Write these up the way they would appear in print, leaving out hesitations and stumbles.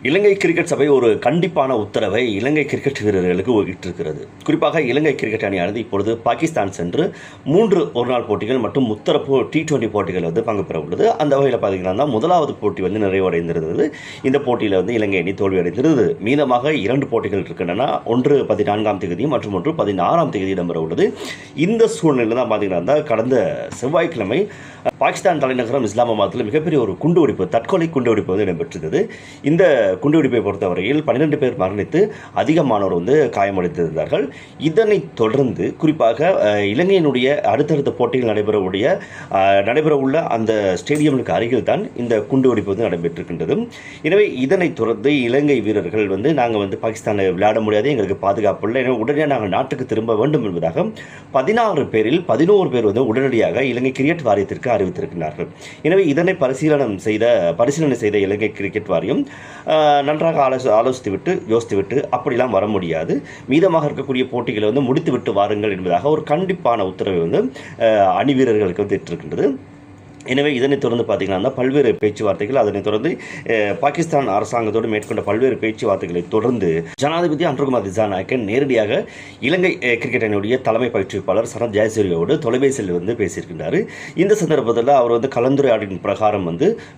இலங்கை cricket சபை ஒரு கண்டிப்பான உத்தரவை இலங்கை கிரிக்கெட் வீரர்களுக்கு இட்டிருக்கிறது. குறிப்பாக இலங்கை கிரிக்கெட் அணியானது இப்பொழுது பாகிஸ்தான் சென்று 3 ஒருநாள் போட்டிகள் மற்றும் முத்தரப்பு T20 போட்டிகள் பங்கு பெற உள்ளது. அந்த வகையில் பார்த்தீங்கன்னா முதலாவது போட்டி நிறைவடைந்திருந்தது. இந்த போட்டியில் இலங்கை அணி தோல்வியடைந்திருந்தது. மீதமாக 2 போட்டிகள் இருக்கின்றன. ஒன்று 14ஆம் தேதி மற்றும் ஒன்று 16ஆம் தேதி இடம்பெற உள்ளது. இந்த சூழ்நிலையில் தான் பார்த்தீங்கன்னா கடந்த செவ்வாய்க்கிழமை பாகிஸ்தான் தலைநகரம் இஸ்லாமாபாத்தில் மிகப்பெரிய ஒரு குண்டுவெடிப்பு, தற்கொலை குண்டுவெடிப்பு இடம்பெற்றிருந்தது. இந்த குண்டுவெடிப்பை பொறுத்தவரையில் 12 பேர் மரணித்து அதிகமானோர் காயமடைந்திருந்தார்கள். இதனைத் தொடர்ந்து குறிப்பாக இலங்கையினுடைய அடுத்தடுத்த போட்டிகள் நடைபெறவுள்ள அந்த ஸ்டேடியமுக்கு அருகில் தான் இந்த குண்டுவெடிப்பு நடைபெற்றிருக்கின்றது. எனவே இதனைத் தொடர்ந்து இலங்கை வீரர்கள் நாங்கள் பாகிஸ்தானில் விளையாட முடியாது, எங்களுக்கு பாதுகாப்பு இல்லை, எனவே உடனடியாக நாங்கள் நாட்டுக்கு திரும்ப வேண்டும் என்பதாக 16 பேரில் 11 பேர் உடனடியாக இலங்கை கிரிக்கெட் வாரியத்திற்கு அறிவித்திருக்கிறார்கள். எனவே இதனை பரிசீலனை செய்த இலங்கை கிரிக்கெட் வாரியம் நன்றாக யோசித்துவிட்டு அப்படிலாம் வர முடியாது, மீதமாக இருக்கக்கூடிய போட்டிகளை முடித்துவிட்டு வாருங்கள் என்பதாக ஒரு கண்டிப்பான உத்தரவை அணி வீரர்களுக்கு இட்டிருக்கின்றது. எனவே இதனைத் தொடர்ந்து பார்த்தீங்கன்னா பல்வேறு பேச்சுவார்த்தைகள், அதனைத் தொடர்ந்து பாகிஸ்தான் அரசாங்கத்தோடு மேற்கொண்ட பல்வேறு பேச்சுவார்த்தைகளை தொடர்ந்து ஜனாதிபதி அன்ருகுமார் திசாநாயக்க நேரடியாக இலங்கை கிரிக்கெட் அணியுடைய தலைமை பயிற்றுவிப்பாளர் சரத் ஜெயசூரியோடு தொலைபேசியில் பேசியிருக்கின்றார். இந்த சந்தர்ப்பத்தில் அவர் கலந்துரையாடின் பிரகாரம்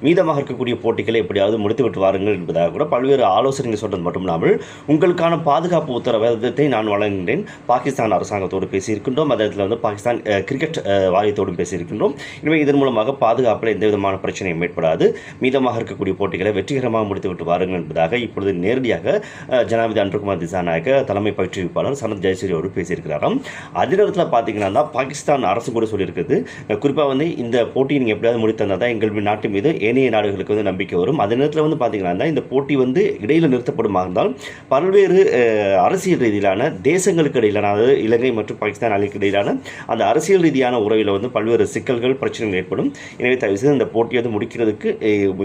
மீதமாக இருக்கக்கூடிய போட்டிகளை எப்படியாவது முடித்துவிட்டு வாருங்கள் என்பதாக கூட பல்வேறு ஆலோசனைகள் சொன்னது மட்டுமில்லாமல் உங்களுக்கான பாதுகாப்பு உத்தரவாதத்தை நான் வழங்குகிறேன், பாகிஸ்தான் அரசாங்கத்தோடு பேசியிருக்கின்றோம், அதே இடத்துல பாகிஸ்தான் கிரிக்கெட் வாரியத்தோடும் பேசியிருக்கின்றோம். எனவே இதன் மூலமாக பாதுகாப்பில் எந்த விதமான பிரச்சனையும் ஏற்படாது, மீதமாக இருக்கக்கூடிய போட்டிகளை வெற்றிகரமாக முடித்துவிட்டு வாருங்கள் என்பதாக இப்பொழுது நேரடியாக ஜனாதிபதி அன்ருகுமார் திசாநாயக்க தலைமை பயிற்றுவிப்பாளர் சரத் ஜெயசூரியோடு பேசியிருக்கிறாராம். அதே நேரத்தில் பார்த்தீங்கன்னா பாகிஸ்தான் அரசு கூட சொல்லியிருக்குது, குறிப்பாக இந்த போட்டியை நீங்கள் எப்படியாவது முடித்தந்தால் தான் எங்கள் நாட்டு மீது ஏனைய நாடுகளுக்கு நம்பிக்கை வரும். அதே நேரத்தில் பார்த்தீங்கன்னா இந்த போட்டி இடையில் நிறுத்தப்படுமா இருந்தால் பல்வேறு அரசியல் ரீதியிலான தேசங்களுக்கு இடையிலான, அதாவது இலங்கை மற்றும் பாகிஸ்தான் அணிக்கு இடையிலான அந்த அரசியல் ரீதியான உறவில் பல்வேறு சிக்கல்கள் பிரச்சனைகள் ஏற்படும். எனவே தயவுசெய்து இந்த போட்டியை முடிக்கிறதுக்கு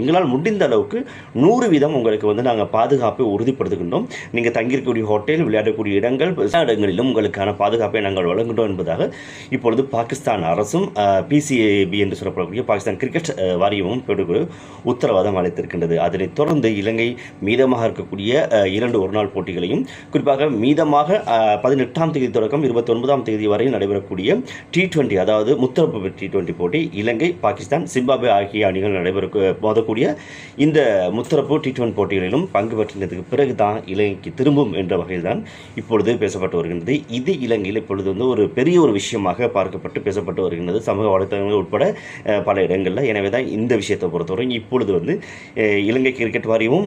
எங்களால் முடிந்த அளவுக்கு 100% உங்களுக்கு நாங்கள் பாதுகாப்பை உறுதிப்படுத்துகின்றோம். நீங்கள் தங்கியிருக்கக்கூடிய ஹோட்டல், விளையாடக்கூடிய இடங்கள், இடங்களிலும் உங்களுக்கான பாதுகாப்பை நாங்கள் வழங்குகிறோம் என்பதாக இப்பொழுது பாகிஸ்தான் அரசும் PCB என்று சொல்லப்படக்கூடிய பாகிஸ்தான் கிரிக்கெட் வாரியமும் உத்தரவாதம் அளித்திருக்கின்றது. அதனைத் தொடர்ந்து இலங்கை மீதமாக இருக்கக்கூடிய 2 ஒருநாள் போட்டிகளையும், குறிப்பாக மீதமாக 18ஆம் தேதி தொடக்கம் 29ஆம் தேதி வரை நடைபெறக்கூடிய T20, அதாவது முத்தரப்பு T20 போட்டி இலங்கை, பாகிஸ்தான், சிம்பாப்வே ஆகிய அணிகள் மோதக்கூடிய இந்த முத்தரப்பு T20 போட்டிகளிலும் பங்கு பெற்றதுக்கு பிறகுதான் இலங்கைக்கு திரும்பும் என்ற வகையில் தான் இப்பொழுது பேசப்பட்டு வருகின்றது. இது இலங்கையில் இப்பொழுது ஒரு பெரிய ஒரு விஷயமாக பார்க்கப்பட்டு பேசப்பட்டு வருகின்றது, சமூக வலைத்தளங்கள் உட்பட பல இடங்களில். எனவே தான் இந்த விஷயத்தை பொறுத்தவரை இப்பொழுது இலங்கை கிரிக்கெட் வாரியமும்